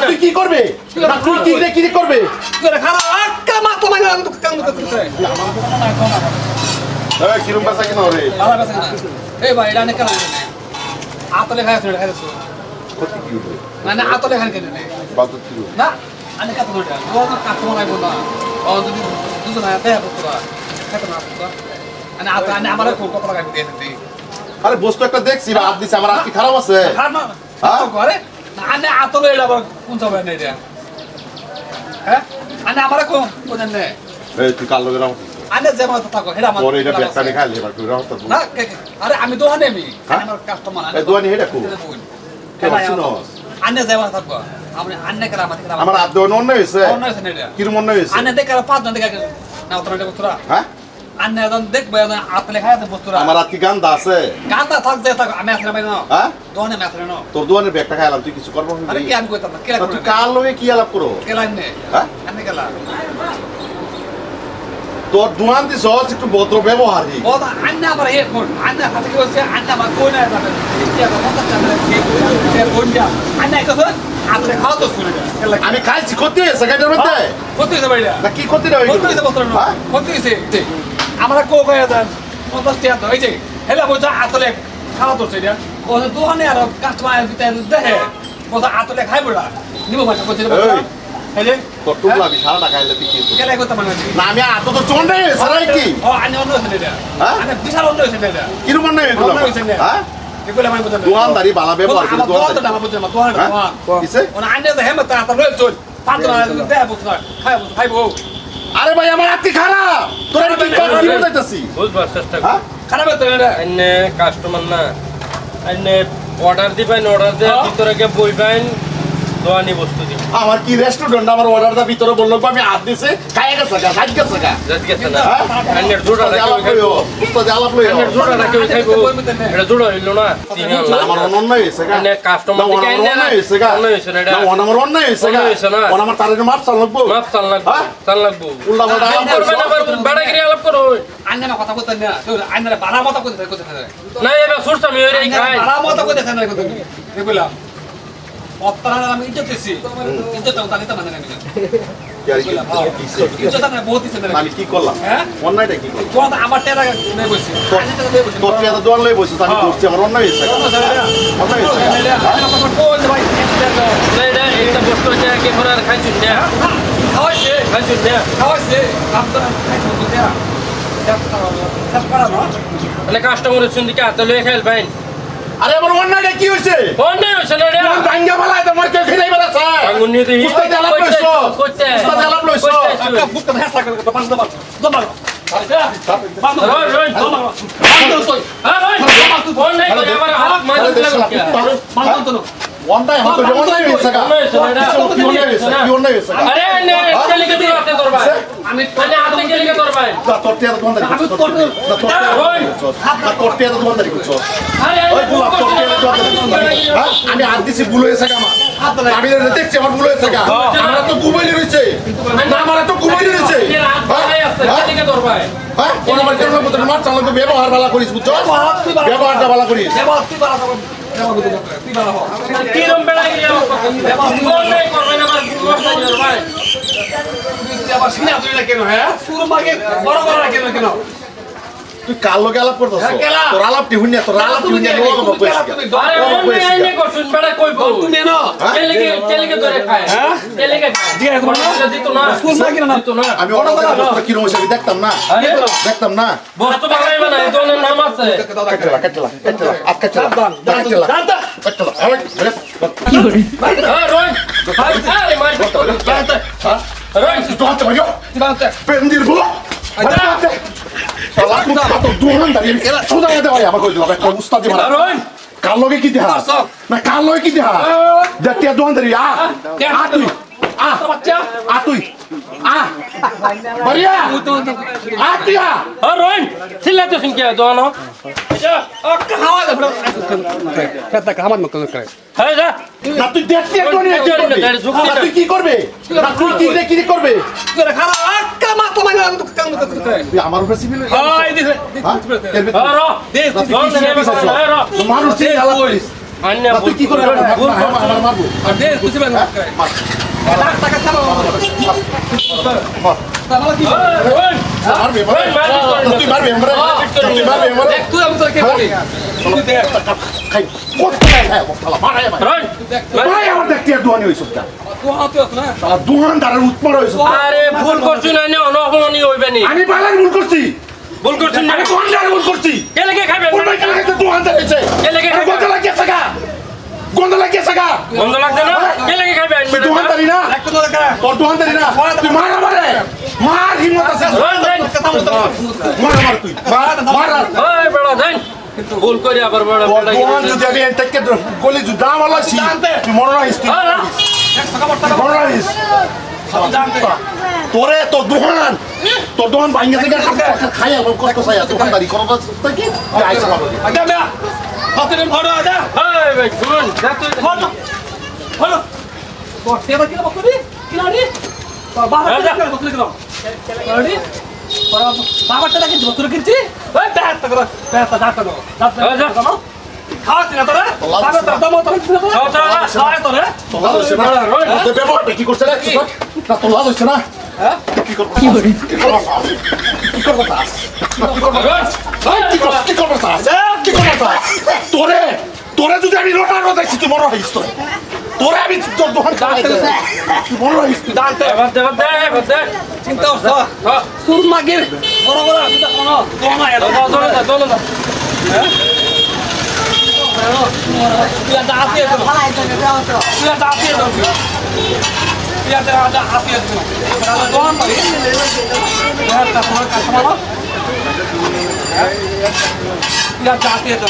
তুই কি করবে না তুই কি করবে খারাপ আক্কা মাথা মাইনা কাম করতে এই কিরম বাসা কেন রে ভালো বাসা না এই ভাই এটা নে কেন আতলে খাইছো খাইছো কত কি হবে মানে আতলে খান কেন বাদত কি না আনে কত বড়টা ও কাস্টমার আইবো না ও যদি দুজন আতে পুরা কত না পুরা আনে আমারে কত লাগাই দিয়েছে আরে বস্তু একটা দেখছি বা হাত দিছে আমার হাত কি খারাপ আছে খারাপ না আরে আনে আতলে এটা কোন যাবে না এটা হ্যাঁ আনে আমারে কোন নে এই তুই কাল লগে রাও আনে যেমন তো থাকো হেডা পরে এটা ব্যাগটা নিয়ে খাইলে এবার তুই রাও তো না আরে আমি দোকানে আমি আমার কাস্টমার এই দোকানে হেডা কো কেন শুনো আনে যেমন থাকো আপনি আনে করা আমার হাত দোকানে অন্য হইছে অন্য হইছে না এটা কিরম অন্য হইছে আনে দেখে পাঁচ জন দেখে না ওতরা বস্তুরা হ্যাঁ আনে একদম দেখবে না আতলে খাইতে বস্তুরা আমার হাত কি গান্দা আছে গান্দা থাকতে থাকো আমি আসলে ভাই না হ্যাঁ দোকানে আমি আসলে না তোর দোকানের ব্যাগটা খাইলাম তুই কিছু করবো আরে কি আমি কইতাম না কেলা তুই কাল লগে কি আলাপ করো কেলা নে হ্যাঁ আনে কেলা তোর দোকান দিছ একটু ভদ্র ব্যবহার হি ও আন্না আবার হে কোন আন্না হাতে কি হচ্ছে আন্না আমার কোন না যাবে ইচ্ছা কথা চালে কে কোন যা আন্না কত আপনি খাও তো শুনে কেলা আমি খাইছি ক্ষতি হয়েছে গাড়ির মধ্যে কত হইছে ভাইরা না কি ক্ষতি হইছে কত হইছে বস্তু না কত হইছে আমরা কো কয়া যান 50 টাকা তো এই যে হেলা বোঝা আতলে খাওয়া তো সেটা ও দোকানে আর কাস্টমার ভিতরে দেখে বোঝা আতলে খাইবড়া নিব ভাই কত এই যে তোর টুকলা আমি সারা টাকা খাইলে তুই কি কেলা কত মানে না আমি আত তো চন্ডে সারাই কি ও আনি অন্য হইছে এটা আনি বিশাল অন্য হইছে এটা কিরম অন্য এগুলো হ্যাঁ এগুলো আমি বুঝাম দোকানদারি বালা ব্যবহার করে দোকানদার আমি বুঝাম দোকান কিসে ওনা আনি যে হেমত তা লই চল পাঁচজন দেব বুঝা খাইবো আরে ভাই আমার হাত কি খারাপ তোরা কি কি বলতাইতাছি বুঝবার চেষ্টা কর খারাপ তো এটা এনে কাস্টমার না এনে অর্ডার দিবেন অর্ডার দেওয়ার ভিতরে গিয়ে বইবেন দোয়ানি বস্তু দিবেন আমার কি রেস্টুরেন্ট আমার অর্ডারটা ভিতরে বললো আমি হাত দিছে খাইয়া গেছে গা সাজ গেছে গা জাত গেছে না এনে জোড়া রাখি খাইবো উস্তাদ আলাপ লইও এনে জোড়া রাখি খাইবো এটা জোড়া হইল না আমার অন্য হইছে গা এনে কাস্টমার দিকে এনে হইছে গা অন্য হইছে না এটা আমার অন্য হইছে গা আমার তারে মাপ চাল লাগবো মাপ চাল লাগবো উল্টা পাল্টা আলাপ করছো বাড়াগিরি আলাপ করো আন্না না কথা বলতেন না তুই আন্না বাড়া মত কইতে না এবার সুরটা আমি ওই খাই বাড়া মত কইতে না কইতে দেখলাম অত্তরা আমি ইজ্জত দিছি ইজ্জত তো তাকে তো মানে না ইজ্জত না বহুত দিছে আমি কি করলাম হ্যাঁ অন্যটা কি করলাম কোন আমার টেরা নেই বসি আনি তো নেই বসি তোর টিয়া তো দোয়ান লই বসছিস আমি করছি আমার অন্য হইছে অন্য হইছে কোন ভাই না এটা একটা বস্তু আছে কি করার খাইছুন না খাওয়াইছে আপনারা খাইছুন না সব করা না মানে কাস্টমারের শুনদিকে হাতে লয়ে খেল ভাই আরে আমার অন্যটা কি হইছে অন্য হইছে না রে ভাঙ্গা ফেলাই তোমার কে খেলাই বেলাছে আঙ্গুন নিয়ে দিই উস্তাদ আলাপ লইছো উস্তাদ আলাপ লইছো আকা বুক তো হেসা করে পাঁচ দবা দবা রোই রোই ফোন নাই করে আমার হাত মার দিলাম ওয়ানটাই হতো ওয়ানটাই হইছে গা কি অন্য হইছে আরে নে কেলিকে তুই হাতে ধর ভাই আমি মানে হাতে কেলিকে ধর ভাই তোর টিয়া তো দোকানদারি করছো তোর টিয়া তো দোকানদারি করছো আরে ওই বুলা তোর টিয়া তো দোকানদারি হ্যাঁ আমি হাত দিছি ভুল হয়েছে গা আমার আমি দেখছি আমার ভুল হয়েছে গা আমরা তো ঘুমাইলি রইছে না আমরা তো ঘুমাইলি রইছে কেলিকে ধর ভাই হ্যাঁ কোন আমার কেন বলতে মার চালাকে ব্যবহার ভালো করিস বুঝছো ব্যবহারটা ভালো করিস তুই বাড়া তুই বাড়া কিরম বেড়া গিয়ে ফোন নাই করবে না ভাই তুই আবার সিনা তুই না কেন হ্যাঁ শুরু মাগে বড় বড় কেন কেন তুই কাল লগে আলাপ করছস তোর আলাপটি হুনিয়া তোর আলাপটি হুনিয়া লোক কইছিস আরে অন্য এনে করছুন বেড়া কইবো তুমি না কেলিকে ধরে খায় হ্যাঁ কেলিকে দিয়ে তোমার দিত না শুরু মাগে না দিত না আমি অন্য কথা কি রকম হিসেবে দেখতাম না বস্তু বাগাইবা না এই দোনের নাম আছে কাটলা কি করে হ্যাঁ রোই আরে মার রোই তুই ভাইও তুই বাড়তে পেন্দির গো সালা কুত্তা তো দোহান দাঁড়ি সোজা দে ভাই আমাকে কই দিলাম একটা উস্তাদি মারা রোই কাল লগে কি দেহা না কাল লগে কি দেহা দেখতে দোহান দাঁড়ি তুই বাচ্চা তুই বাড়িয়া তুই রোই চিল্লাতে শুন কে দোনো খাওয়া দে পেট খাওয়া মত করে হ্যাঁ যা না তুই দেখতে তো নিয়ে তুই কি করবে না তুই কি করবে করে খাওয়া আক্কা মাথা মাইনা কাম করে তুই আমার উপরে সিভিল এই দিছে হ্যাঁ র দে মানুষ তুই আলাপ করিস আন্নে তুই কি করে আমার মারবো আর দে তুই বেন টাকা খাবো তাহলে কি মারবে তুই মারবে আমরা তুই মারবে আমরা দেখ তুই আমি তোকে বলি তুই দেখ খাই কত খাই বক্তালা মারাই মারাই আমার দেখতে আর দোহানি হইছ না তুই হাতে আছ না শালা দোহানদারের উৎমার হইছ আরে ভুল করছি না নে অনহনি হইবেনি আমি বালার ভুল করছি ভুল করছেন না আমি দোহানদারের ভুল করছি কে লাগে খাবেন কোন ভাই কাছে দোহানদার হইছে কে লাগে খাবেন গন্ধ লাগিয়েছে গা গন্ধ লাগিয়েছে গা বন্ধ লাগছে না কে লাগে খাবেন তুই দোহানদারি না একটা তো দেখা তোর দোহানদারি না তুই মার আমারে মার হিম্মত আছে মার আমার তুই মার ওই বড় দেন ভুল করি আবার বড় বড় দোহান যদি আমি এটাকে গলি জুদা মালাছি তুই মনে রাখিস তুই মনে রাখিস তোরে তোর দোহান ভাঙে থেকে খাই আমার কষ্ট চাই দোকানদারি করবো কি আইসা পাবো আগে না হাতে ধরো আগে এই ভাই শুনুন দেখ তুই ধরো ধরো করতে বা কি বকরি কি না রে বাবা কি বকরি করো রেডি বাবাটা কি বকরি কিনছি ওই ব্যাট তো করো ব্যাট তো দাঁত করো দাঁত করো খাওয়া না তোরা বাবা তো দম তো খাওয়া তোরা তোলা হচ্ছে না তো ব্যবহার কি করছে না না তোলা হচ্ছে না হ্যাঁ কি করবো কি করবো কি করবো তাস কি করবো তাস তোরে তোরে যদি আমি লোটার দেখছি তুই মনে হইস তোরে আমি তোর দোকান খাওয়াই তুই মনে হইস তুই জানতে এবার দে চিন্তা করছো সুর মাগির বড় বড় চিন্তা করো দোনা এলো দোনো তুই একটা হাতি আছে তুই একটা হাতি আছে তুই একটা হাতি আছে দোকান পারি একটা সময় কাস্টমার তুই একটা হাতি আছে